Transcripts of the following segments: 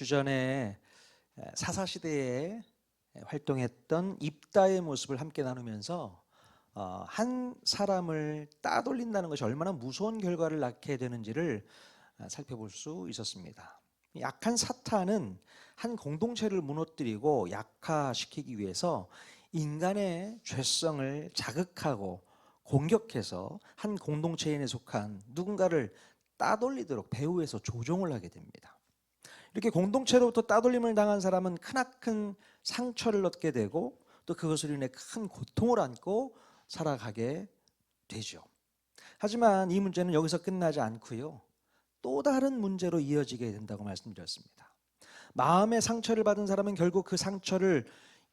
주전에 사사시대에 활동했던 입다의 모습을 함께 나누면서 한 사람을 따돌린다는 것이 얼마나 무서운 결과를 낳게 되는지를 살펴볼 수 있었습니다. 약한 사탄은 한 공동체를 무너뜨리고 약화시키기 위해서 인간의 죄성을 자극하고 공격해서 한 공동체에 속한 누군가를 따돌리도록 배후에서 조종을 하게 됩니다. 이렇게 공동체로부터 따돌림을 당한 사람은 크나큰 상처를 얻게 되고 또 그것으로 인해 큰 고통을 안고 살아가게 되죠. 하지만 이 문제는 여기서 끝나지 않고요. 또 다른 문제로 이어지게 된다고 말씀드렸습니다. 마음의 상처를 받은 사람은 결국 그 상처를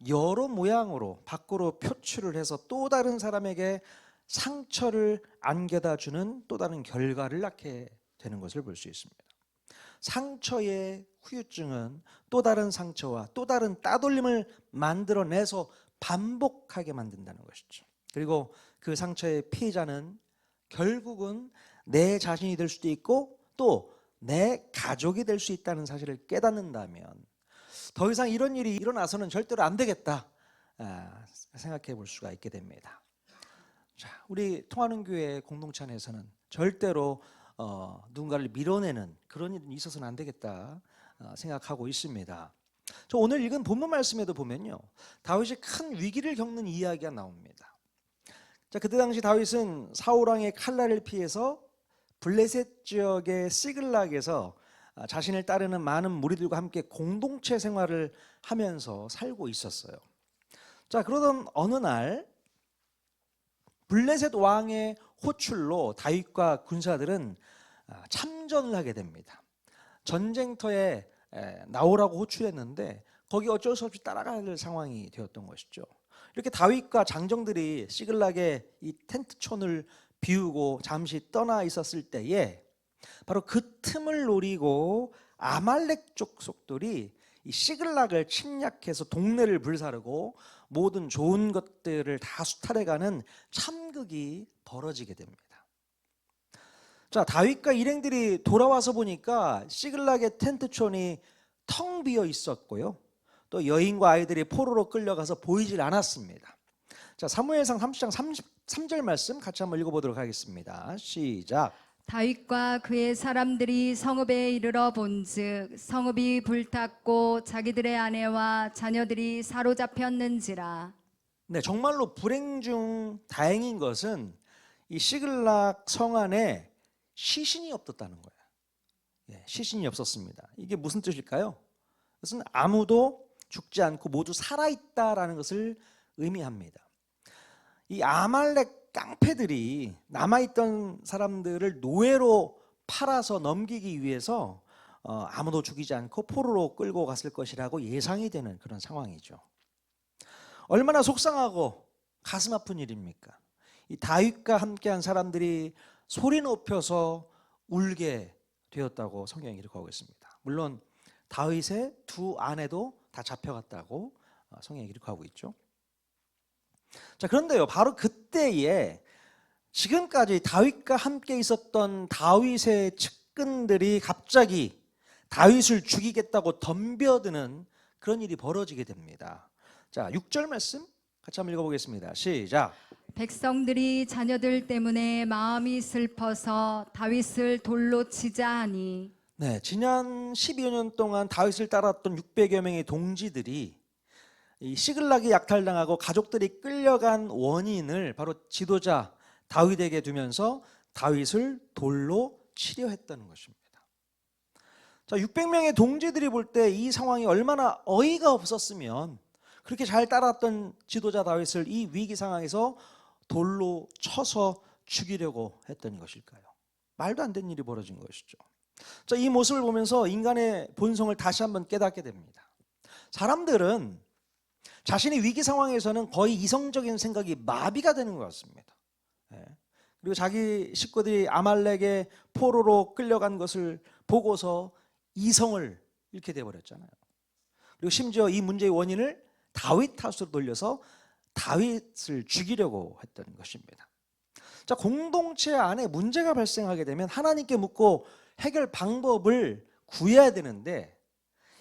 여러 모양으로 밖으로 표출을 해서 또 다른 사람에게 상처를 안겨다 주는 또 다른 결과를 낳게 되는 것을 볼 수 있습니다. 상처의 후유증은 또 다른 상처와 또 다른 따돌림을 만들어내서 반복하게 만든다는 것이죠. 그리고 그 상처의 피해자는 결국은 내 자신이 될 수도 있고 또 내 가족이 될 수 있다는 사실을 깨닫는다면 더 이상 이런 일이 일어나서는 절대로 안 되겠다 생각해 볼 수가 있게 됩니다. 자, 우리 통하는 교회 공동체 안에서는 절대로 누군가를 밀어내는 그런 일은 있어서는 안 되겠다 생각하고 있습니다. 저 오늘 읽은 본문 말씀에도 보면요, 다윗이 큰 위기를 겪는 이야기가 나옵니다. 자, 그때 당시 다윗은 사울 왕의 칼날을 피해서 블레셋 지역의 시글락에서 자신을 따르는 많은 무리들과 함께 공동체 생활을 하면서 살고 있었어요. 자, 그러던 어느 날 블레셋 왕의 호출로 다윗과 군사들은 참전을 하게 됩니다. 전쟁터에 나오라고 호출했는데 거기 어쩔 수 없이 따라갈 상황이 되었던 것이죠. 이렇게 다윗과 장정들이 시글락의 이 텐트촌을 비우고 잠시 떠나 있었을 때에 바로 그 틈을 노리고 아말렉 족속들이 이 시글락을 침략해서 동네를 불사르고 모든 좋은 것들을 다 수탈해가는 참극이 벌어지게 됩니다. 자, 다윗과 일행들이 돌아와서 보니까 시글락의 텐트촌이 텅 비어 있었고요, 또 여인과 아이들이 포로로 끌려가서 보이질 않았습니다. 자, 사무엘상 30장 33절 말씀 같이 한번 읽어보도록 하겠습니다. 시작. 다윗과 그의 사람들이 성읍에 이르러 본즉 성읍이 불탔고 자기들의 아내와 자녀들이 사로잡혔는지라. 네, 정말로 불행 중 다행인 것은 이 시글락 성 안에 시신이 없었다는 거예요. 예, 시신이 없었습니다. 이게 무슨 뜻일까요? 그것은 아무도 죽지 않고 모두 살아있다라는 것을 의미합니다. 이 아말렉 깡패들이 남아있던 사람들을 노예로 팔아서 넘기기 위해서 아무도 죽이지 않고 포로로 끌고 갔을 것이라고 예상이 되는 그런 상황이죠. 얼마나 속상하고 가슴 아픈 일입니까? 이 다윗과 함께한 사람들이 소리 높여서 울게 되었다고 성경이 기록하고 있습니다. 물론 다윗의 두 아내도 다 잡혀갔다고 성경이 기록하고 있죠. 자, 그런데요, 바로 그때에 지금까지 다윗과 함께 있었던 다윗의 측근들이 갑자기 다윗을 죽이겠다고 덤벼드는 그런 일이 벌어지게 됩니다. 자, 6절 말씀 같이 한번 읽어보겠습니다. 시작. 백성들이 자녀들 때문에 마음이 슬퍼서 다윗을 돌로 치자 하니. 네, 지난 12여 년 동안 다윗을 따랐던 600여 명의 동지들이 이 시글락이 약탈당하고 가족들이 끌려간 원인을 바로 지도자 다윗에게 두면서 다윗을 돌로 치려 했다는 것입니다. 자, 600명의 동지들이 볼 때 이 상황이 얼마나 어이가 없었으면 그렇게 잘 따랐던 지도자 다윗을 이 위기 상황에서 돌로 쳐서 죽이려고 했던 것일까요? 말도 안 되는 일이 벌어진 것이죠. 자, 이 모습을 보면서 인간의 본성을 다시 한번 깨닫게 됩니다. 사람들은 자신의 위기 상황에서는 거의 이성적인 생각이 마비가 되는 것 같습니다. 그리고 자기 식구들이 아말렉의 포로로 끌려간 것을 보고서 이성을 잃게 되어버렸잖아요. 그리고 심지어 이 문제의 원인을 다윗 탓으로 돌려서 다윗을 죽이려고 했던 것입니다. 자, 공동체 안에 문제가 발생하게 되면 하나님께 묻고 해결 방법을 구해야 되는데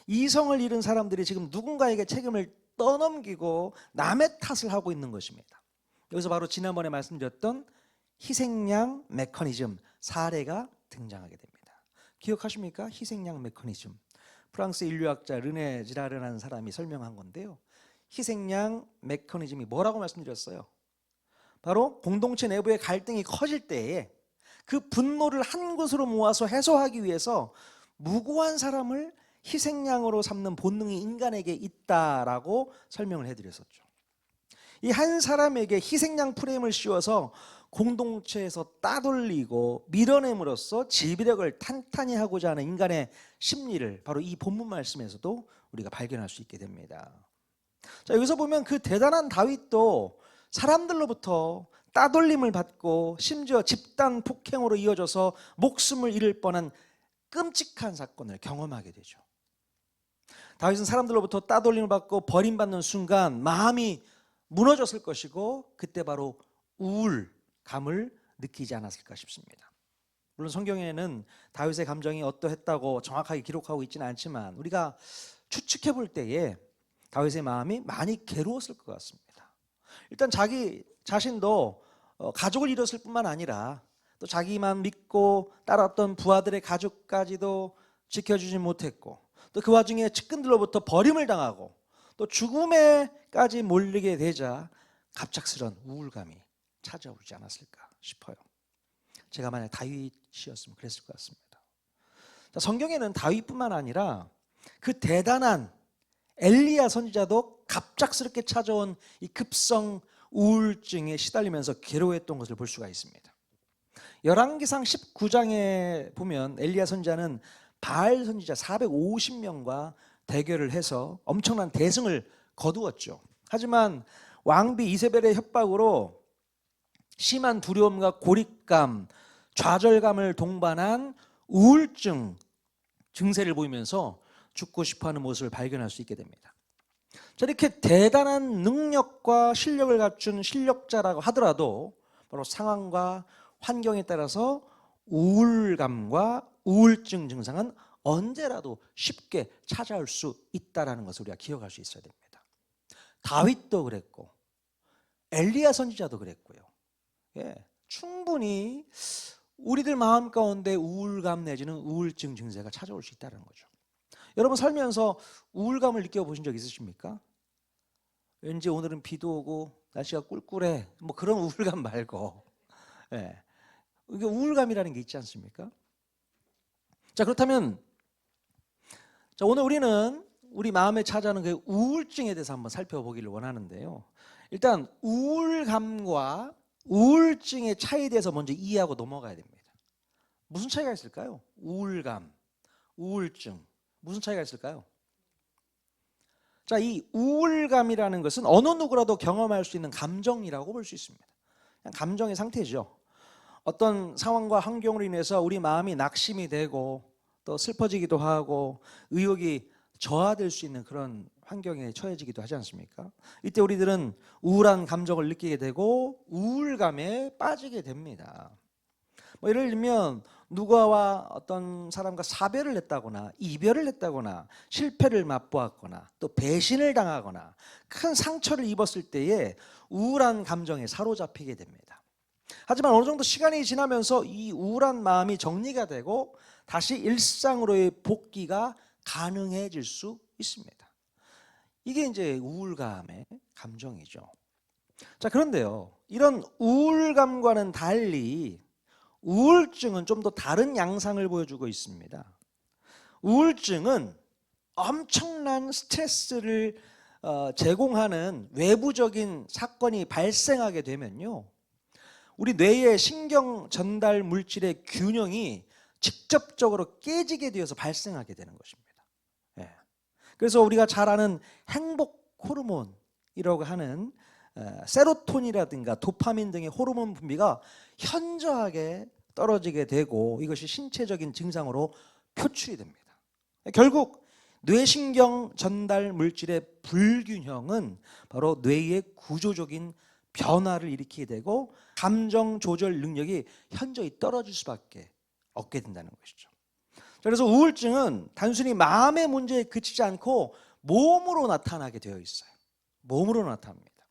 이성을 잃은 사람들이 지금 누군가에게 책임을 떠넘기고 남의 탓을 하고 있는 것입니다. 여기서 바로 지난번에 말씀드렸던 희생양 메커니즘 사례가 등장하게 됩니다. 기억하십니까? 희생양 메커니즘. 프랑스 인류학자 르네 지라르라는 사람이 설명한 건데요. 희생양 메커니즘이 뭐라고 말씀드렸어요? 바로 공동체 내부의 갈등이 커질 때에 그 분노를 한 곳으로 모아서 해소하기 위해서 무고한 사람을 희생양으로 삼는 본능이 인간에게 있다라고 설명을 해드렸었죠. 이 한 사람에게 희생양 프레임을 씌워서 공동체에서 따돌리고 밀어냄으로써 지배력을 탄탄히 하고자 하는 인간의 심리를 바로 이 본문 말씀에서도 우리가 발견할 수 있게 됩니다. 자, 여기서 보면 그 대단한 다윗도 사람들로부터 따돌림을 받고 심지어 집단 폭행으로 이어져서 목숨을 잃을 뻔한 끔찍한 사건을 경험하게 되죠. 다윗은 사람들로부터 따돌림을 받고 버림받는 순간 마음이 무너졌을 것이고 그때 바로 우울감을 느끼지 않았을까 싶습니다. 물론 성경에는 다윗의 감정이 어떠했다고 정확하게 기록하고 있지는 않지만 우리가 추측해 볼 때에 다윗의 마음이 많이 괴로웠을 것 같습니다. 일단 자기 자신도 가족을 잃었을 뿐만 아니라 또 자기만 믿고 따랐던 부하들의 가족까지도 지켜주지 못했고 또 그 와중에 측근들로부터 버림을 당하고 또 죽음에까지 몰리게 되자 갑작스런 우울감이 찾아오지 않았을까 싶어요. 제가 만약 다윗이었으면 그랬을 것 같습니다. 자, 성경에는 다윗뿐만 아니라 그 대단한 엘리야 선지자도 갑작스럽게 찾아온 이 급성 우울증에 시달리면서 괴로워했던 것을 볼 수가 있습니다. 열왕기상 19장에 보면 엘리야 선지자는 바알 선지자 450명과 대결을 해서 엄청난 대승을 거두었죠. 하지만 왕비 이세벨의 협박으로 심한 두려움과 고립감, 좌절감을 동반한 우울증 증세를 보이면서 죽고 싶어하는 모습을 발견할 수 있게 됩니다. 자, 이렇게 대단한 능력과 실력을 갖춘 실력자라고 하더라도 바로 상황과 환경에 따라서 우울감과 우울증 증상은 언제라도 쉽게 찾아올 수 있다는 것을 우리가 기억할 수 있어야 됩니다. 다윗도 그랬고 엘리야 선지자도 그랬고요. 예, 충분히 우리들 마음 가운데 우울감 내지는 우울증 증세가 찾아올 수 있다는 거죠. 여러분 살면서 우울감을 느껴보신 적 있으십니까? 왠지 오늘은 비도 오고 날씨가 꿀꿀해 뭐 그런 우울감 말고 예, 이게 우울감이라는 게 있지 않습니까? 자, 그렇다면 자, 오늘 우리는 우리 마음에 찾아오는 그 우울증에 대해서 한번 살펴보기를 원하는데요. 일단 우울감과 우울증의 차이에 대해서 먼저 이해하고 넘어가야 됩니다. 무슨 차이가 있을까요? 우울감, 우울증 무슨 차이가 있을까요? 자, 이 우울감이라는 것은 어느 누구라도 경험할 수 있는 감정이라고 볼 수 있습니다. 그냥 감정의 상태죠. 어떤 상황과 환경으로 인해서 우리 마음이 낙심이 되고 또 슬퍼지기도 하고 의욕이 저하될 수 있는 그런 환경에 처해지기도 하지 않습니까? 이때 우리들은 우울한 감정을 느끼게 되고 우울감에 빠지게 됩니다. 뭐 예를 들면 누구와 어떤 사람과 사별을 했다거나 이별을 했다거나 실패를 맛보았거나 또 배신을 당하거나 큰 상처를 입었을 때에 우울한 감정에 사로잡히게 됩니다. 하지만 어느 정도 시간이 지나면서 이 우울한 마음이 정리가 되고 다시 일상으로의 복귀가 가능해질 수 있습니다. 이게 이제 우울감의 감정이죠. 자, 그런데요, 이런 우울감과는 달리 우울증은 좀 더 다른 양상을 보여주고 있습니다. 우울증은 엄청난 스트레스를 제공하는 외부적인 사건이 발생하게 되면요, 우리 뇌의 신경 전달 물질의 균형이 직접적으로 깨지게 되어서 발생하게 되는 것입니다. 예. 그래서 우리가 잘 아는 행복 호르몬이라고 하는 세로토닌이라든가 도파민 등의 호르몬 분비가 현저하게 떨어지게 되고 이것이 신체적인 증상으로 표출이 됩니다. 결국 뇌신경 전달 물질의 불균형은 바로 뇌의 구조적인 변화를 일으키게 되고 감정 조절 능력이 현저히 떨어질 수밖에 없게 된다는 것이죠. 그래서 우울증은 단순히 마음의 문제에 그치지 않고 몸으로 나타나게 되어 있어요. 몸으로 나타납니다.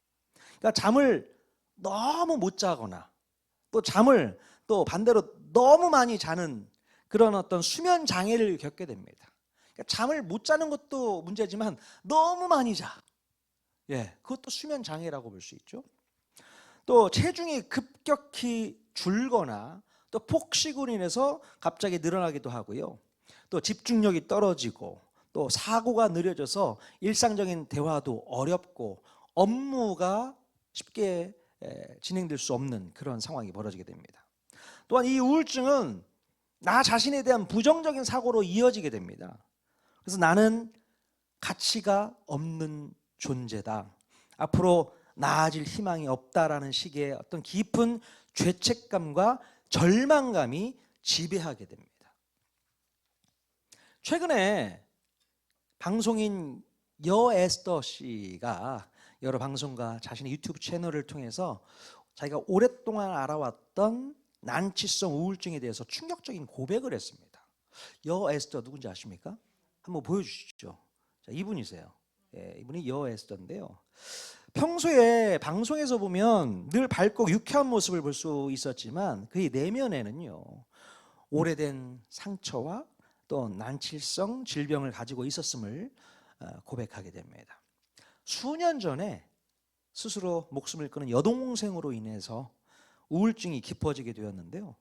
그러니까 잠을 너무 못 자거나 또 잠을 또 반대로 너무 많이 자는 그런 어떤 수면 장애를 겪게 됩니다. 그러니까 잠을 못 자는 것도 문제지만 너무 많이 자. 그것도 수면 장애라고 볼 수 있죠. 또 체중이 급격히 줄거나 또 폭식으로 인해서 갑자기 늘어나기도 하고요. 또 집중력이 떨어지고 또 사고가 느려져서 일상적인 대화도 어렵고 업무가 쉽게 진행될 수 없는 그런 상황이 벌어지게 됩니다. 또한 이 우울증은 나 자신에 대한 부정적인 사고로 이어지게 됩니다. 그래서 나는 가치가 없는 존재다. 앞으로 나아질 희망이 없다라는 식의 어떤 깊은 죄책감과 절망감이 지배하게 됩니다. 최근에 방송인 여에스더 씨가 여러 방송과 자신의 유튜브 채널을 통해서 자기가 오랫동안 알아왔던 난치성 우울증에 대해서 충격적인 고백을 했습니다. 여에스더 누군지 아십니까? 한번 보여주시죠. 자, 이분이세요. 이분이 여에스더인데요. 평소에 방송에서 보면 늘 밝고 유쾌한 모습을 볼 수 있었지만 그의 내면에는요, 오래된 상처와 또 난치성 질병을 가지고 있었음을 고백하게 됩니다. 수년 전에 스스로 목숨을 끊은 여동생으로 인해서 우울증이 깊어지게 되었는데요.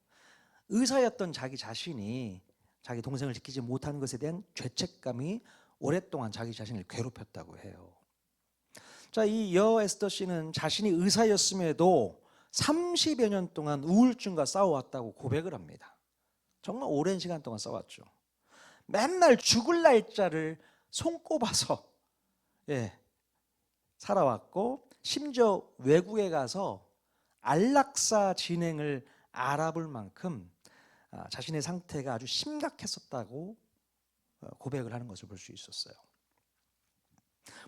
의사였던 자기 자신이 자기 동생을 지키지 못한 것에 대한 죄책감이 오랫동안 자기 자신을 괴롭혔다고 해요. 자, 이 여에스더 씨는 자신이 의사였음에도 30여 년 동안 우울증과 싸워왔다고 고백을 합니다. 정말 오랜 시간 동안 싸웠죠. 맨날 죽을 날짜를 손꼽아서 살아왔고, 심지어 외국에 가서 안락사 진행을 알아볼 만큼 자신의 상태가 아주 심각했었다고 고백을 하는 것을 볼 수 있었어요.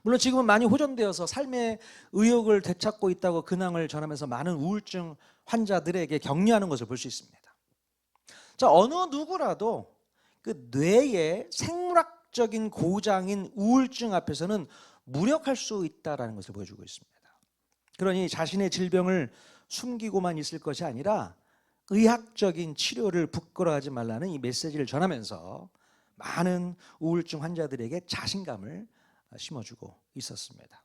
물론 지금은 많이 호전되어서 삶의 의욕을 되찾고 있다고 근황을 전하면서 많은 우울증 환자들에게 격려하는 것을 볼 수 있습니다. 자, 어느 누구라도 그 뇌의 생물학적인 고장인 우울증 앞에서는 무력할 수 있다는 것을 보여주고 있습니다. 그러니 자신의 질병을 숨기고만 있을 것이 아니라 의학적인 치료를 부끄러워하지 말라는 이 메시지를 전하면서 많은 우울증 환자들에게 자신감을 심어주고 있었습니다.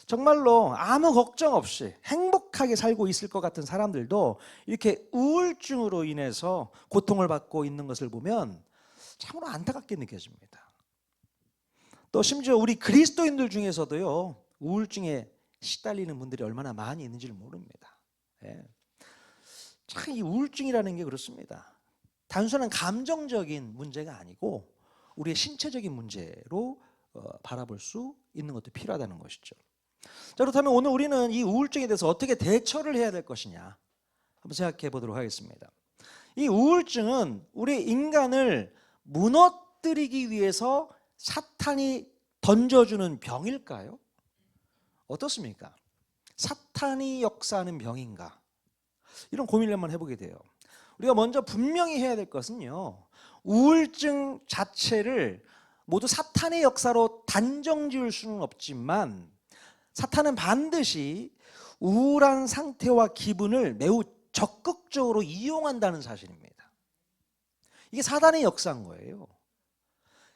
정말로 아무 걱정 없이 행복하게 살고 있을 것 같은 사람들도 이렇게 우울증으로 인해서 고통을 받고 있는 것을 보면 참으로 안타깝게 느껴집니다. 또 심지어 우리 그리스도인들 중에서도요, 우울증에 시달리는 분들이 얼마나 많이 있는지를 모릅니다. 참 이 우울증이라는 게 그렇습니다. 단순한 감정적인 문제가 아니고 우리의 신체적인 문제로 바라볼 수 있는 것도 필요하다는 것이죠. 자, 그렇다면 오늘 우리는 이 우울증에 대해서 어떻게 대처를 해야 될 것이냐 한번 생각해 보도록 하겠습니다. 이 우울증은 우리 인간을 무너뜨리기 위해서 사탄이 던져주는 병일까요? 어떻습니까? 사탄이 역사하는 병인가? 이런 고민을 한번 해보게 돼요. 우리가 먼저 분명히 해야 될 것은요, 우울증 자체를 모두 사탄의 역사로 단정 지을 수는 없지만 사탄은 반드시 우울한 상태와 기분을 매우 적극적으로 이용한다는 사실입니다. 이게 사탄의 역사인 거예요.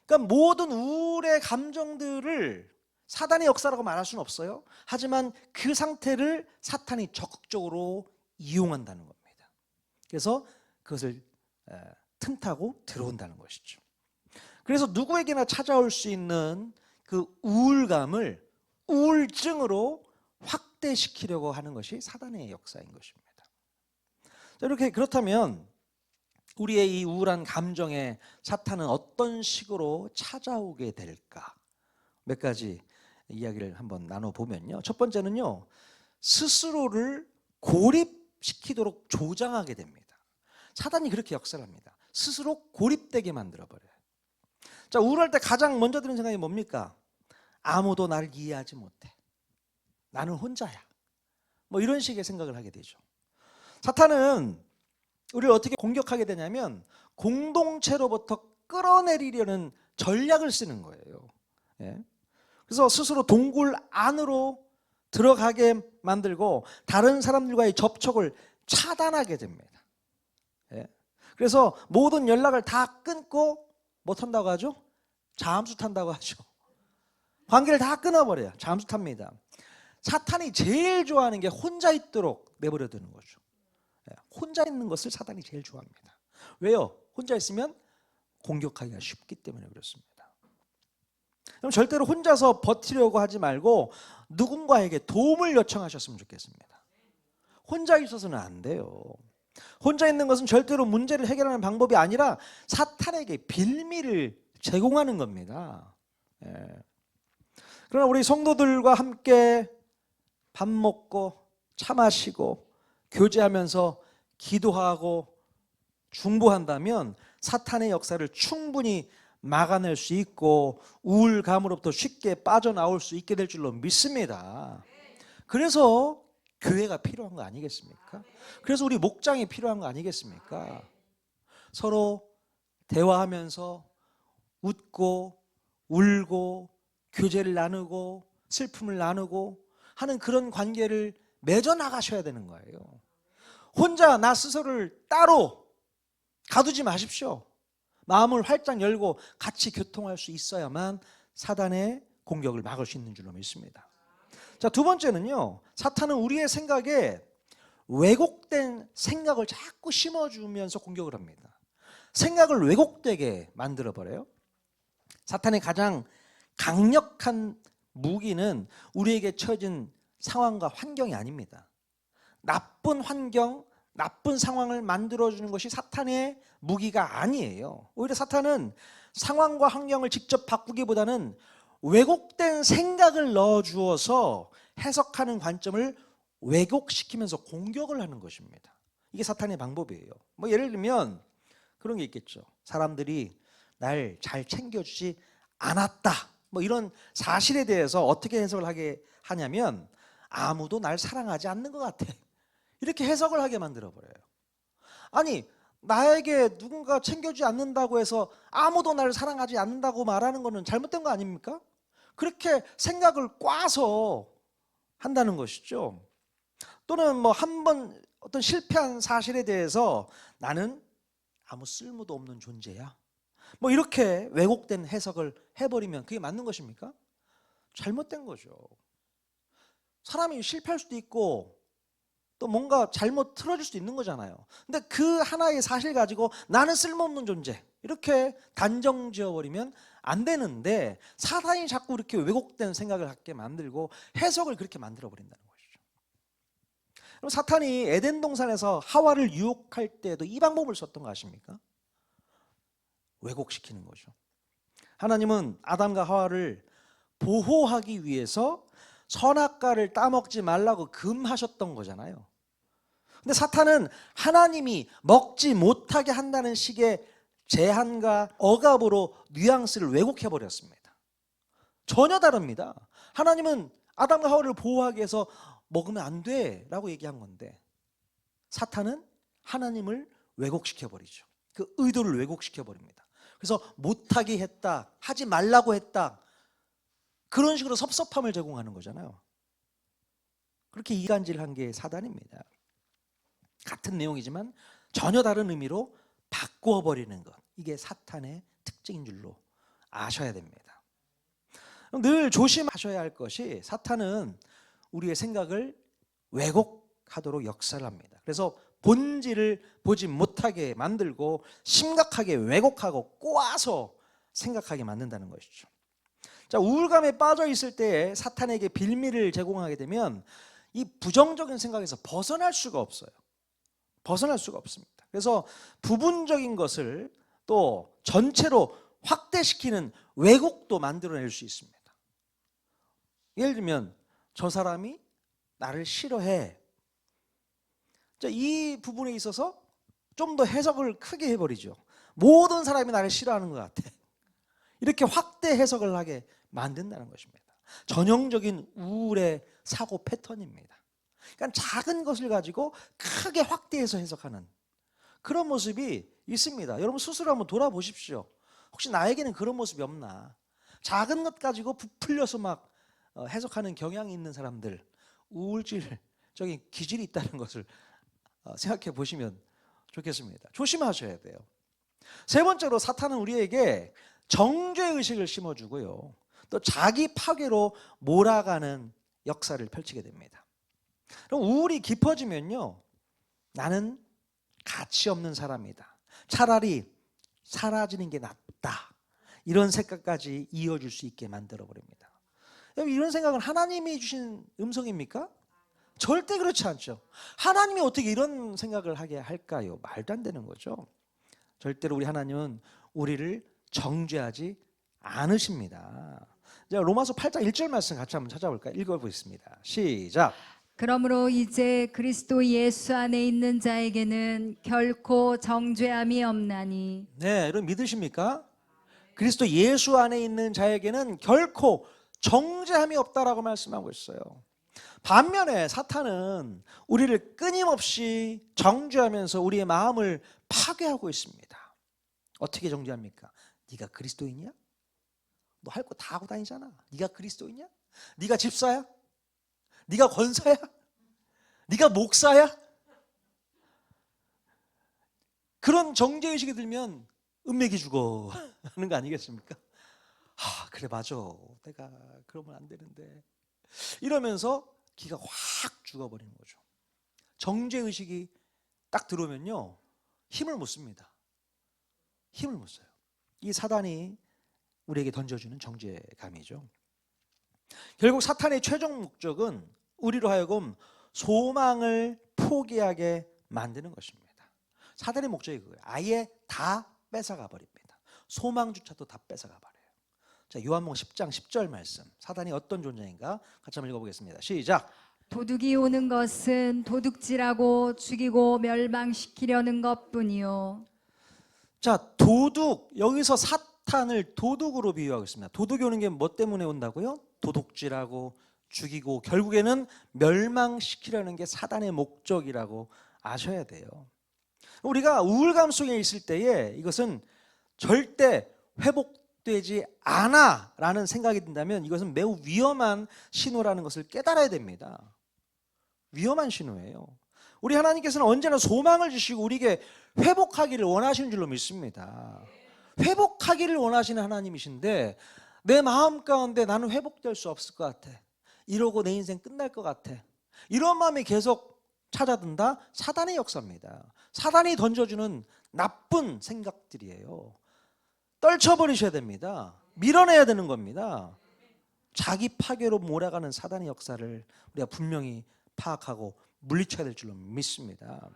그러니까 모든 우울의 감정들을 사탄의 역사라고 말할 수는 없어요. 하지만 그 상태를 사탄이 적극적으로 이용한다는 겁니다. 그래서 그것을 틈타고 들어온다는 것이죠. 그래서 누구에게나 찾아올 수 있는 그 우울감을 우울증으로 확대시키려고 하는 것이 사단의 역사인 것입니다. 자, 이렇게 그렇다면 우리의 이 우울한 감정에 사탄은 어떤 식으로 찾아오게 될까? 몇 가지 이야기를 한번 나눠보면요. 첫 번째는요, 스스로를 고립시키도록 조장하게 됩니다. 사단이 그렇게 역사를 합니다. 스스로 고립되게 만들어버려요. 자, 우울할 때 가장 먼저 드는 생각이 뭡니까? 아무도 나를 이해하지 못해. 나는 혼자야. 뭐 이런 식의 생각을 하게 되죠. 사탄은 우리를 어떻게 공격하게 되냐면 공동체로부터 끌어내리려는 전략을 쓰는 거예요. 예. 그래서 스스로 동굴 안으로 들어가게 만들고 다른 사람들과의 접촉을 차단하게 됩니다. 예. 그래서 모든 연락을 다 끊고 못한다고 하죠? 잠수 탄다고 하죠. 관계를 다 끊어버려요. 잠수 탑니다. 사탄이 제일 좋아하는 게 혼자 있도록 내버려 두는 거죠. 예. 혼자 있는 것을 사탄이 제일 좋아합니다. 왜요? 혼자 있으면 공격하기가 쉽기 때문에 그렇습니다. 그럼 절대로 혼자서 버티려고 하지 말고 누군가에게 도움을 요청하셨으면 좋겠습니다. 혼자 있어서는 안 돼요. 혼자 있는 것은 절대로 문제를 해결하는 방법이 아니라 사탄에게 빌미를 제공하는 겁니다. 예. 그러나 우리 성도들과 함께 밥 먹고 차 마시고 교제하면서 기도하고 중보한다면 사탄의 역사를 충분히 막아낼 수 있고 우울감으로부터 쉽게 빠져나올 수 있게 될 줄로 믿습니다. 그래서 교회가 필요한 거 아니겠습니까? 그래서 우리 목장이 필요한 거 아니겠습니까? 서로 대화하면서 웃고 울고 교제를 나누고 슬픔을 나누고 하는 그런 관계를 맺어 나가셔야 되는 거예요. 혼자 나 스스로를 따로 가두지 마십시오. 마음을 활짝 열고 같이 교통할 수 있어야만 사단의 공격을 막을 수 있는 줄로 믿습니다. 자, 두 번째는요. 사탄은 우리의 생각에 왜곡된 생각을 자꾸 심어주면서 공격을 합니다. 생각을 왜곡되게 만들어버려요. 사탄의 가장 강력한 무기는 우리에게 처해진 상황과 환경이 아닙니다. 나쁜 환경, 나쁜 상황을 만들어주는 것이 사탄의 무기가 아니에요. 오히려 사탄은 상황과 환경을 직접 바꾸기보다는 왜곡된 생각을 넣어주어서 해석하는 관점을 왜곡시키면서 공격을 하는 것입니다. 이게 사탄의 방법이에요. 뭐 예를 들면 그런 게 있겠죠. 사람들이 날 잘 챙겨주지 않았다. 뭐 이런 사실에 대해서 어떻게 해석을 하게 하냐면 아무도 날 사랑하지 않는 것 같아. 이렇게 해석을 하게 만들어버려요. 아니 나에게 누군가 챙겨주지 않는다고 해서 아무도 나를 사랑하지 않는다고 말하는 것은 잘못된 거 아닙니까? 그렇게 생각을 꽈서 한다는 것이죠. 또는 뭐 한 번 어떤 실패한 사실에 대해서 나는 아무 쓸모도 없는 존재야. 뭐 이렇게 왜곡된 해석을 해버리면 그게 맞는 것입니까? 잘못된 거죠. 사람이 실패할 수도 있고 또 뭔가 잘못 틀어질 수도 있는 거잖아요. 근데 그 하나의 사실 가지고 나는 쓸모없는 존재 이렇게 단정 지어버리면 안 되는데 사탄이 자꾸 이렇게 왜곡된 생각을 갖게 만들고 해석을 그렇게 만들어버린다는 것이죠. 그럼 사탄이 에덴 동산에서 하와를 유혹할 때도 이 방법을 썼던 거 아십니까? 왜곡시키는 거죠. 하나님은 아담과 하와를 보호하기 위해서 선악과를 따먹지 말라고 금하셨던 거잖아요. 근데 사탄은 하나님이 먹지 못하게 한다는 식의 제한과 억압으로 뉘앙스를 왜곡해 버렸습니다. 전혀 다릅니다. 하나님은 아담과 하와를 보호하기 위해서 먹으면 안 돼라고 얘기한 건데 사탄은 하나님을 왜곡시켜 버리죠. 그 의도를 왜곡시켜 버립니다. 그래서 못하게 했다, 하지 말라고 했다, 그런 식으로 섭섭함을 제공하는 거잖아요. 그렇게 이간질한 게 사단입니다. 같은 내용이지만 전혀 다른 의미로 바꾸어 버리는 것, 이게 사탄의 특징인 줄로 아셔야 됩니다. 늘 조심하셔야 할 것이 사탄은 우리의 생각을 왜곡하도록 역사를 합니다. 그래서 본질을 보지 못하게 만들고 심각하게 왜곡하고 꼬아서 생각하게 만든다는 것이죠. 자, 우울감에 빠져 있을 때에 사탄에게 빌미를 제공하게 되면 이 부정적인 생각에서 벗어날 수가 없어요. 벗어날 수가 없습니다. 그래서 부분적인 것을 또 전체로 확대시키는 왜곡도 만들어낼 수 있습니다. 예를 들면 저 사람이 나를 싫어해. 이 부분에 있어서 좀 더 해석을 크게 해버리죠. 모든 사람이 나를 싫어하는 것 같아. 이렇게 확대 해석을 하게 만든다는 것입니다. 전형적인 우울의 사고 패턴입니다. 그러니까 작은 것을 가지고 크게 확대해서 해석하는 그런 모습이 있습니다. 여러분 스스로 한번 돌아보십시오. 혹시 나에게는 그런 모습이 없나? 작은 것 가지고 부풀려서 막 해석하는 경향이 있는 사람들, 우울질적인 기질이 있다는 것을 생각해 보시면 좋겠습니다. 조심하셔야 돼요. 세 번째로 사탄은 우리에게 정죄의식을 심어주고요, 또 자기 파괴로 몰아가는 역사를 펼치게 됩니다. 그럼 우울이 깊어지면요, 나는 가치 없는 사람이다, 차라리 사라지는 게 낫다, 이런 생각까지 이어질 수 있게 만들어 버립니다. 이런 생각은 하나님이 주신 음성입니까? 절대 그렇지 않죠. 하나님이 어떻게 이런 생각을 하게 할까요? 말도 안 되는 거죠. 절대로 우리 하나님은 우리를 정죄하지 않으십니다. 자, 로마서 8장 1절 말씀 같이 한번 찾아볼까요? 읽어보겠습니다. 시작. 그러므로 이제 그리스도 예수 안에 있는 자에게는 결코 정죄함이 없나니. 네, 여러분 믿으십니까? 그리스도 예수 안에 있는 자에게는 결코 정죄함이 없다라고 말씀하고 있어요. 반면에 사탄은 우리를 끊임없이 정죄하면서 우리의 마음을 파괴하고 있습니다. 어떻게 정죄합니까? 네가 그리스도인이야? 너 할 거 다 하고 다니잖아. 네가 그리스도인이야? 네가 집사야? 네가 권사야? 네가 목사야? 그런 정죄의식이 들면 은맥이 죽어 하는 거 아니겠습니까? 그래 맞아, 내가 그러면 안 되는데, 이러면서 기가 확 죽어버리는 거죠. 정죄의식이 딱 들어오면요, 힘을 못 씁니다. 힘을 못 써요. 이 사단이 우리에게 던져주는 정죄감이죠. 결국 사탄의 최종 목적은 우리로 하여금 소망을 포기하게 만드는 것입니다. 사단의 목적이 그거예요. 아예 다 뺏어가 버립니다. 소망조차도 다 뺏어가 버려요. 자, 요한복음 10장 10절 말씀, 사단이 어떤 존재인가 같이 한번 읽어보겠습니다. 시작. 도둑이 오는 것은 도둑질하고 죽이고 멸망시키려는 것뿐이요. 자, 도둑, 여기서 사탄을 도둑으로 비유하고 있습니다. 도둑이 오는 게 뭐 때문에 온다고요? 도둑질하고 죽이고 결국에는 멸망시키려는 게 사단의 목적이라고 아셔야 돼요. 우리가 우울감 속에 있을 때에 이것은 절대 회복되지 않아 라는 생각이 든다면 이것은 매우 위험한 신호라는 것을 깨달아야 됩니다. 위험한 신호예요. 우리 하나님께서는 언제나 소망을 주시고 우리에게 회복하기를 원하시는 줄로 믿습니다. 회복하기를 원하시는 하나님이신데 내 마음 가운데 나는 회복될 수 없을 것 같아, 이러고 내 인생 끝날 것 같아, 이런 마음이 계속 찾아든다? 사단의 역사입니다. 사단이 던져주는 나쁜 생각들이에요. 떨쳐버리셔야 됩니다. 밀어내야 되는 겁니다. 자기 파괴로 몰아가는 사단의 역사를 우리가 분명히 파악하고 물리쳐야 될 줄로 믿습니다.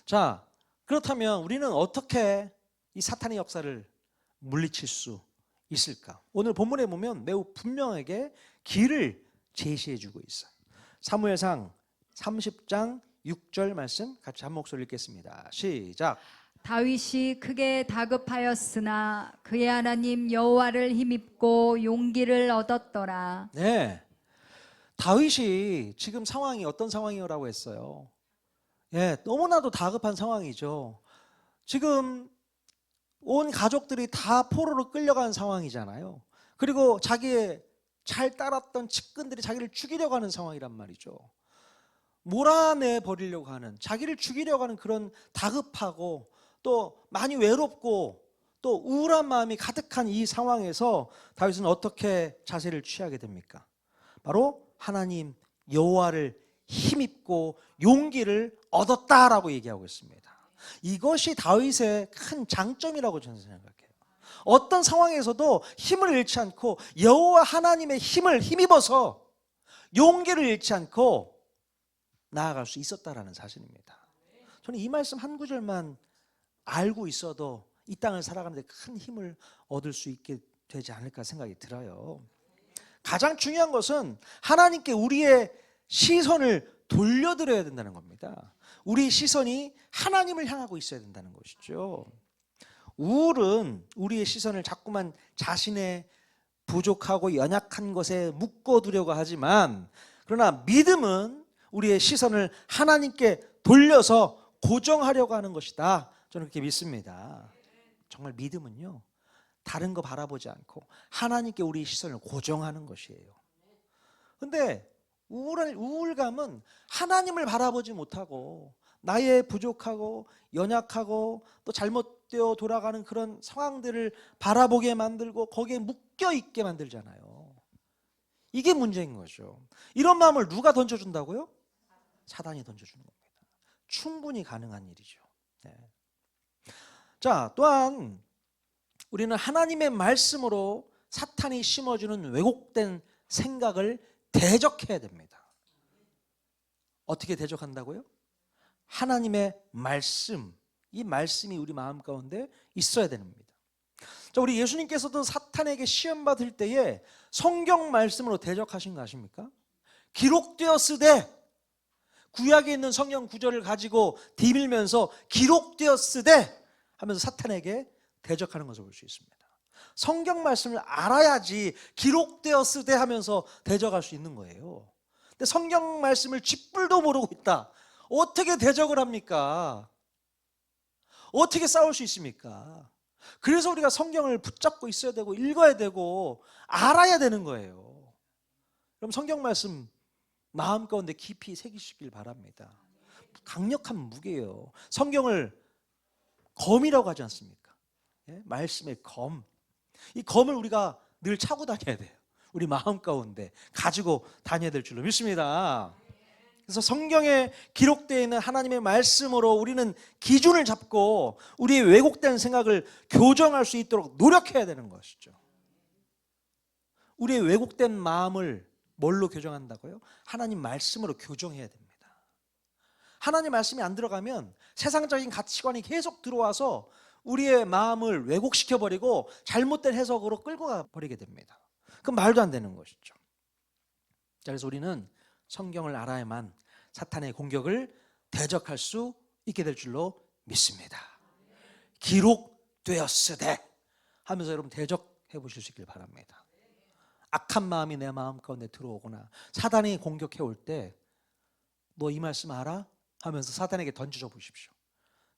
자, 그렇다면 우리는 어떻게 이 사탄의 역사를 물리칠 수 있을까? 오늘 본문에 보면 매우 분명하게 길을 제시해주고 있어요. 사무엘상 30장 6절 말씀 같이 한 목소리 읽겠습니다. 시작. 다윗이 크게 다급하였으나 그의 하나님 여호와를 힘입고 용기를 얻었더라. 네, 다윗이 지금 상황이 어떤 상황이라고 했어요? 너무나도 다급한 상황이죠. 지금 온 가족들이 다 포로로 끌려간 상황이잖아요. 그리고 자기의 잘 따랐던 측근들이 자기를 죽이려고 하는 상황이란 말이죠. 몰아내 버리려고 하는, 자기를 죽이려고 하는 그런 다급하고 또 많이 외롭고 또 우울한 마음이 가득한 이 상황에서 다윗은 어떻게 자세를 취하게 됩니까? 바로 하나님 여호와를 힘입고 용기를 얻었다라고 얘기하고 있습니다. 이것이 다윗의 큰 장점이라고 저는 생각해요. 어떤 상황에서도 힘을 잃지 않고 여호와 하나님의 힘을 힘입어서 용기를 잃지 않고 나아갈 수 있었다라는 사실입니다. 저는 이 말씀 한 구절만 알고 있어도 이 땅을 살아가는데 큰 힘을 얻을 수 있게 되지 않을까 생각이 들어요. 가장 중요한 것은 하나님께 우리의 시선을 돌려드려야 된다는 겁니다. 우리 시선이 하나님을 향하고 있어야 된다는 것이죠. 우울은 우리의 시선을 자꾸만 자신의 부족하고 연약한 것에 묶어두려고 하지만, 그러나 믿음은 우리의 시선을 하나님께 돌려서 고정하려고 하는 것이다. 저는 그렇게 믿습니다. 정말 믿음은요, 다른 거 바라보지 않고 하나님께 우리 시선을 고정하는 것이에요. 근데 우울감은 하나님을 바라보지 못하고 나의 부족하고 연약하고 또 잘못되어 돌아가는 그런 상황들을 바라보게 만들고 거기에 묶여 있게 만들잖아요. 이게 문제인 거죠. 이런 마음을 누가 던져준다고요? 사단이 던져주는 겁니다. 충분히 가능한 일이죠. 네. 자, 또한 우리는 하나님의 말씀으로 사탄이 심어주는 왜곡된 생각을 대적해야 됩니다. 어떻게 대적한다고요? 하나님의 말씀, 이 말씀이 우리 마음 가운데 있어야 됩니다. 자, 우리 예수님께서도 사탄에게 시험 받을 때에 성경 말씀으로 대적하신 거 아십니까? 기록되었으되, 구약에 있는 성경 구절을 가지고 디밀면서 기록되었으되 하면서 사탄에게 대적하는 것을 볼 수 있습니다. 성경 말씀을 알아야지 기록되었으되 하면서 대적할 수 있는 거예요. 근데 성경 말씀을 쥐뿔도 모르고 있다. 어떻게 대적을 합니까? 어떻게 싸울 수 있습니까? 그래서 우리가 성경을 붙잡고 있어야 되고 읽어야 되고 알아야 되는 거예요. 그럼 성경 말씀 마음 가운데 깊이 새기시길 바랍니다. 강력한 무게예요. 성경을 검이라고 하지 않습니까? 예? 말씀의 검. 이 검을 우리가 늘 차고 다녀야 돼요. 우리 마음 가운데 가지고 다녀야 될 줄로 믿습니다. 그래서 성경에 기록되어 있는 하나님의 말씀으로 우리는 기준을 잡고 우리의 왜곡된 생각을 교정할 수 있도록 노력해야 되는 것이죠. 우리의 왜곡된 마음을 뭘로 교정한다고요? 하나님 말씀으로 교정해야 됩니다. 하나님 말씀이 안 들어가면 세상적인 가치관이 계속 들어와서 우리의 마음을 왜곡시켜버리고 잘못된 해석으로 끌고 가버리게 됩니다. 그건 말도 안 되는 것이죠. 자, 그래서 우리는 성경을 알아야만 사탄의 공격을 대적할 수 있게 될 줄로 믿습니다. 기록되었으되 하면서 여러분 대적해 보실 수 있길 바랍니다. 악한 마음이 내 마음 가운데 들어오거나 사단이 공격해 올 때 너 이 말씀 알아? 하면서 사단에게 던져줘 보십시오.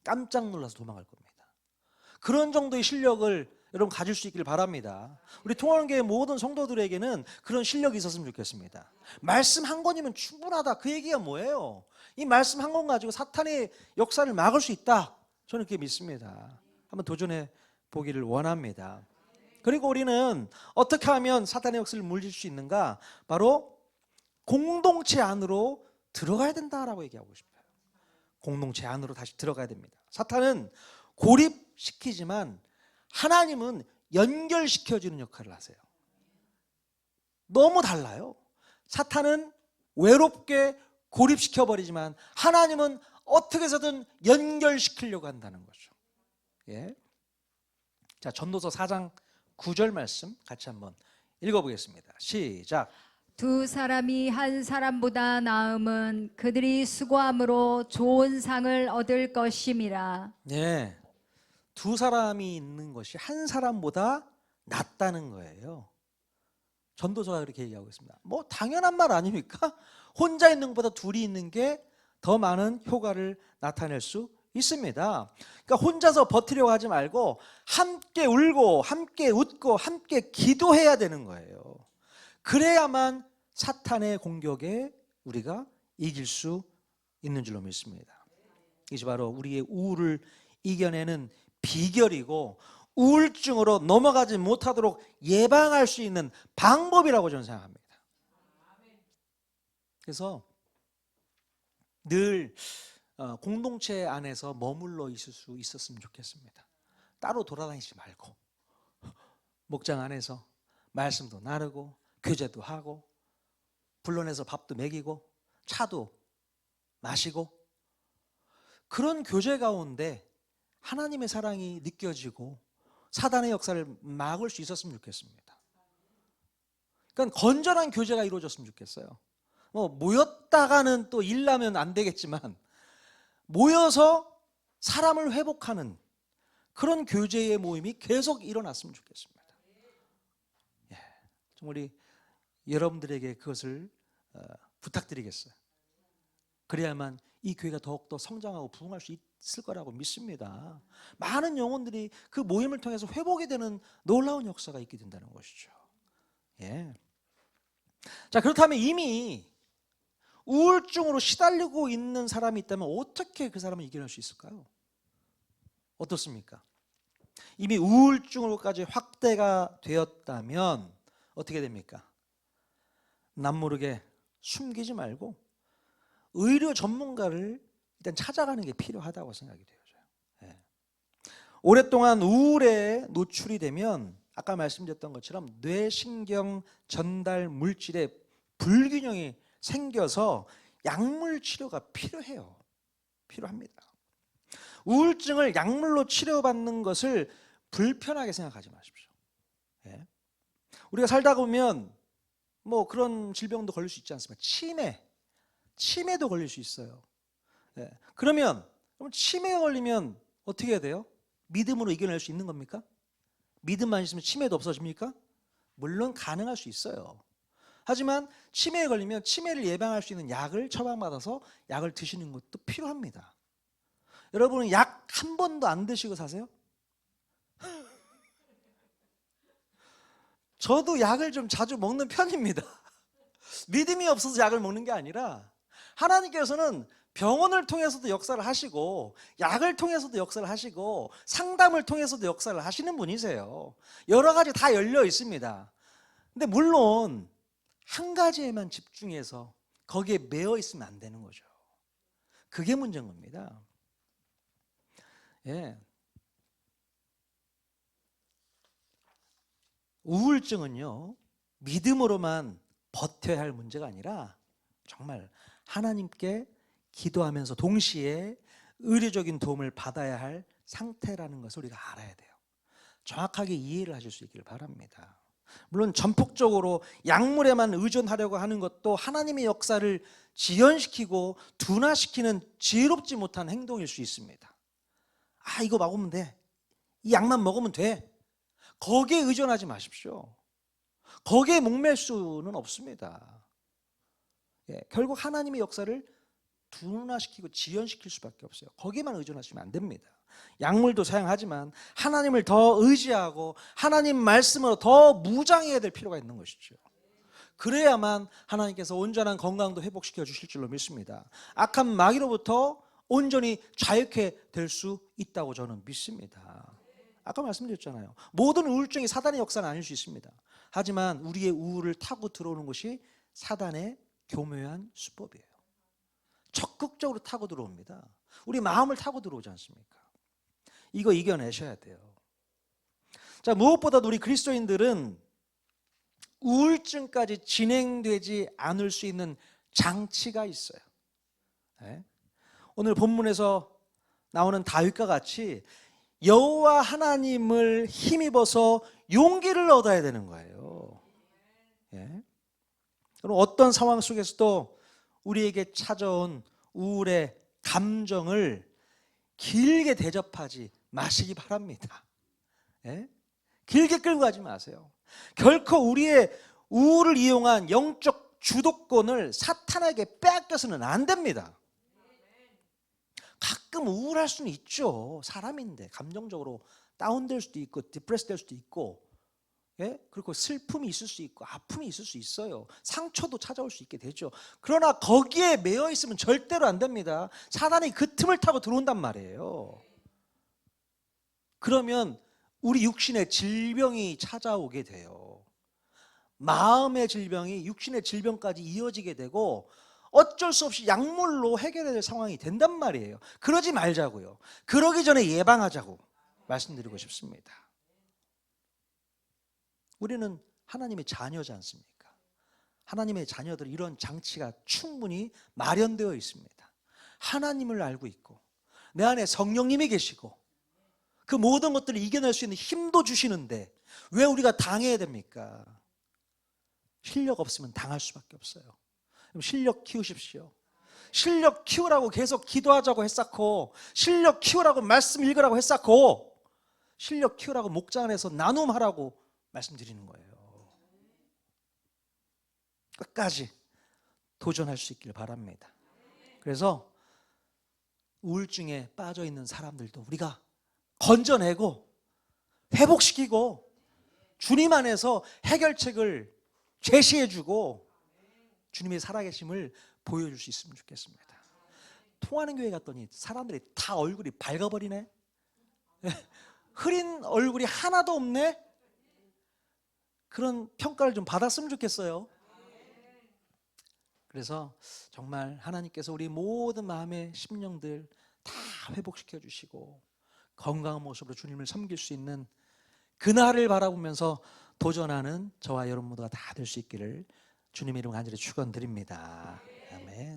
깜짝 놀라서 도망갈 겁니다. 그런 정도의 실력을 여러분 가질 수 있길 바랍니다. 우리 통화교회 모든 성도들에게는 그런 실력이 있었으면 좋겠습니다. 말씀 한 권이면 충분하다. 그 얘기가 뭐예요? 이 말씀 한 권 가지고 사탄의 역사를 막을 수 있다. 저는 그렇게 믿습니다. 한번 도전해 보기를 원합니다. 그리고 우리는 어떻게 하면 사탄의 역사를 물릴 수 있는가? 바로 공동체 안으로 들어가야 된다라고 얘기하고 싶어요. 공동체 안으로 다시 들어가야 됩니다. 사탄은 고립시키지만 하나님은 연결시켜주는 역할을 하세요. 너무 달라요. 사탄은 외롭게 고립시켜버리지만 하나님은 어떻게 해서든 연결시키려고 한다는 거죠. 예. 자, 전도서 4장 9절 말씀 같이 한번 읽어보겠습니다. 시작. 두 사람이 한 사람보다 나음은 그들이 수고함으로 좋은 상을 얻을 것임이라. 네, 두 사람이 있는 것이 한 사람보다 낫다는 거예요. 전도서가 그렇게 얘기하고 있습니다. 뭐 당연한 말 아닙니까? 혼자 있는 것보다 둘이 있는 게 더 많은 효과를 나타낼 수 있습니다. 그러니까 혼자서 버티려고 하지 말고 함께 울고 함께 웃고 함께 기도해야 되는 거예요. 그래야만 사탄의 공격에 우리가 이길 수 있는 줄로 믿습니다. 이것이 바로 우리의 우울을 이겨내는 비결이고 우울증으로 넘어가지 못하도록 예방할 수 있는 방법이라고 저는 생각합니다. 그래서 늘 공동체 안에서 머물러 있을 수 있었으면 좋겠습니다. 따로 돌아다니지 말고 목장 안에서 말씀도 나누고 교제도 하고 불러내서 밥도 먹이고 차도 마시고 그런 교제 가운데 하나님의 사랑이 느껴지고 사단의 역사를 막을 수 있었으면 좋겠습니다. 그러니까 건전한 교제가 이루어졌으면 좋겠어요. 뭐 모였다가는 또 일나면 안 되겠지만 모여서 사람을 회복하는 그런 교제의 모임이 계속 일어났으면 좋겠습니다. 예, 좀 우리 여러분들에게 그것을 부탁드리겠어요. 그래야만 이 교회가 더욱더 성장하고 부흥할 수 있을 거라고 믿습니다. 많은 영혼들이 그 모임을 통해서 회복이 되는 놀라운 역사가 있게 된다는 것이죠. 예. 자, 그렇다면 이미 우울증으로 시달리고 있는 사람이 있다면 어떻게 그 사람을 이겨낼 수 있을까요? 어떻습니까? 이미 우울증으로까지 확대가 되었다면 어떻게 됩니까? 남모르게 숨기지 말고 의료 전문가를 일단 찾아가는 게 필요하다고 생각이 되어져요. 예. 오랫동안 우울에 노출이 되면 아까 말씀드렸던 것처럼 뇌신경 전달 물질의 불균형이 생겨서 약물 치료가 필요합니다. 우울증을 약물로 치료받는 것을 불편하게 생각하지 마십시오. 예. 우리가 살다 보면 뭐 그런 질병도 걸릴 수 있지 않습니까? 치매도 걸릴 수 있어요. 예. 그럼 치매에 걸리면 어떻게 해야 돼요? 믿음으로 이겨낼 수 있는 겁니까? 믿음만 있으면 치매도 없어집니까? 물론 가능할 수 있어요. 하지만 치매에 걸리면 치매를 예방할 수 있는 약을 처방받아서 약을 드시는 것도 필요합니다. 여러분은 약 한 번도 안 드시고 사세요? 저도 약을 좀 자주 먹는 편입니다. 믿음이 없어서 약을 먹는 게 아니라 하나님께서는 병원을 통해서도 역사를 하시고 약을 통해서도 역사를 하시고 상담을 통해서도 역사를 하시는 분이세요. 여러 가지 다 열려 있습니다. 근데 물론 한 가지에만 집중해서 거기에 매여 있으면 안 되는 거죠. 그게 문제인 겁니다. 예. 우울증은요, 믿음으로만 버텨야 할 문제가 아니라 정말 하나님께 기도하면서 동시에 의료적인 도움을 받아야 할 상태라는 것을 우리가 알아야 돼요. 정확하게 이해를 하실 수 있기를 바랍니다. 물론 전폭적으로 약물에만 의존하려고 하는 것도 하나님의 역사를 지연시키고 둔화시키는 지혜롭지 못한 행동일 수 있습니다. 아, 이거 먹으면 돼. 이 약만 먹으면 돼. 거기에 의존하지 마십시오. 거기에 목맬 수는 없습니다. 예, 결국 하나님의 역사를 둔화시키고 지연시킬 수밖에 없어요. 거기에만 의존하시면 안 됩니다. 약물도 사용하지만 하나님을 더 의지하고 하나님 말씀으로 더 무장해야 될 필요가 있는 것이죠. 그래야만 하나님께서 온전한 건강도 회복시켜 주실 줄로 믿습니다. 악한 마귀로부터 온전히 자유케 될 수 있다고 저는 믿습니다. 아까 말씀드렸잖아요. 모든 우울증이 사단의 역사는 아닐 수 있습니다. 하지만 우리의 우울을 타고 들어오는 것이 사단의 교묘한 수법이에요. 적극적으로 타고 들어옵니다. 우리 마음을 타고 들어오지 않습니까? 이거 이겨내셔야 돼요. 자, 무엇보다도 우리 그리스도인들은 우울증까지 진행되지 않을 수 있는 장치가 있어요. 네? 오늘 본문에서 나오는 다윗과 같이 여호와 하나님을 힘입어서 용기를 얻어야 되는 거예요. 예? 그럼 어떤 상황 속에서도 우리에게 찾아온 우울의 감정을 길게 대접하지 마시기 바랍니다. 예? 길게 끌고 가지 마세요. 결코 우리의 우울을 이용한 영적 주도권을 사탄에게 빼앗겨서는 안 됩니다. 가끔 우울할 수는 있죠. 사람인데 감정적으로 다운될 수도 있고 디프레스 될 수도 있고, 예? 그리고 슬픔이 있을 수 있고 아픔이 있을 수 있어요. 상처도 찾아올 수 있게 되죠. 그러나 거기에 매여 있으면 절대로 안 됩니다. 사단이 그 틈을 타고 들어온단 말이에요. 그러면 우리 육신의 질병이 찾아오게 돼요. 마음의 질병이 육신의 질병까지 이어지게 되고 어쩔 수 없이 약물로 해결해야 될 상황이 된단 말이에요. 그러지 말자고요. 그러기 전에 예방하자고 말씀드리고 싶습니다. 우리는 하나님의 자녀지 않습니까? 하나님의 자녀들 이런 장치가 충분히 마련되어 있습니다. 하나님을 알고 있고 내 안에 성령님이 계시고 그 모든 것들을 이겨낼 수 있는 힘도 주시는데 왜 우리가 당해야 됩니까? 실력 없으면 당할 수밖에 없어요. 그럼 실력 키우십시오. 실력 키우라고 계속 기도하자고 했었고, 실력 키우라고 말씀 읽으라고 했었고, 실력 키우라고 목장 안에서 나눔하라고 말씀드리는 거예요. 끝까지 도전할 수 있길 바랍니다. 그래서 우울증에 빠져 있는 사람들도 우리가 건져내고 회복시키고 주님 안에서 해결책을 제시해주고 주님의 살아계심을 보여줄 수 있으면 좋겠습니다. 통하는 교회 갔더니 사람들이 다 얼굴이 밝아버리네. 흐린 얼굴이 하나도 없네. 그런 평가를 좀 받았으면 좋겠어요. 그래서 정말 하나님께서 우리 모든 마음의 심령들 다 회복시켜 주시고 건강한 모습으로 주님을 섬길 수 있는 그날을 바라보면서 도전하는 저와 여러분 모두가 다 될 수 있기를 주님의 이름 간절히 축원드립니다. 아멘.